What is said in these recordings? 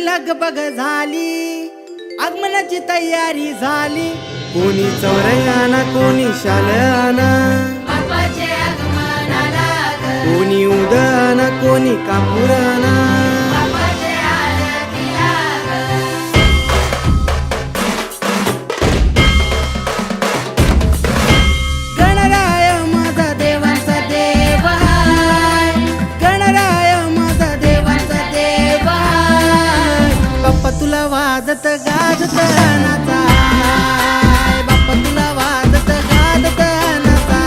लगबग झाली, आगमनाची तयारी झाली. कोणी चौरंगाना, कोणी शालना, कोणी उदना, कोणी कापुराना. गणराय माझा देवांचा देव हाय, गणराय माझा देवांचा देव हाय. बाप्पा तुला वाजत गाजत अनाचा हाय, बाप्पा तुला वाजत गाजत अनाचा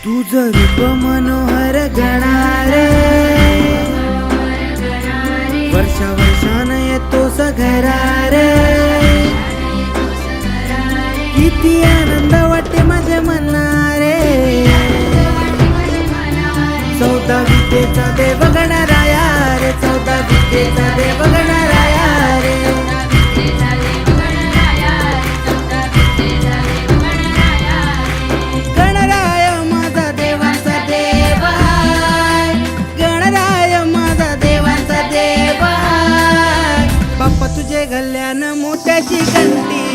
तुझं रूप मनोहर गणारे, वर्षा वर्षान येतोस घरारे. किती आनंद वाटे माझे मनारे, 14 विद्येचा देव गणराया रे, 14 विद्येचा देव गणराया रे. गणराय माझा देवांचा देव हाय, गणराय माझा देवांचा देव हाय. बाप्पा तुझे गल्यान मोठ्याची घंटी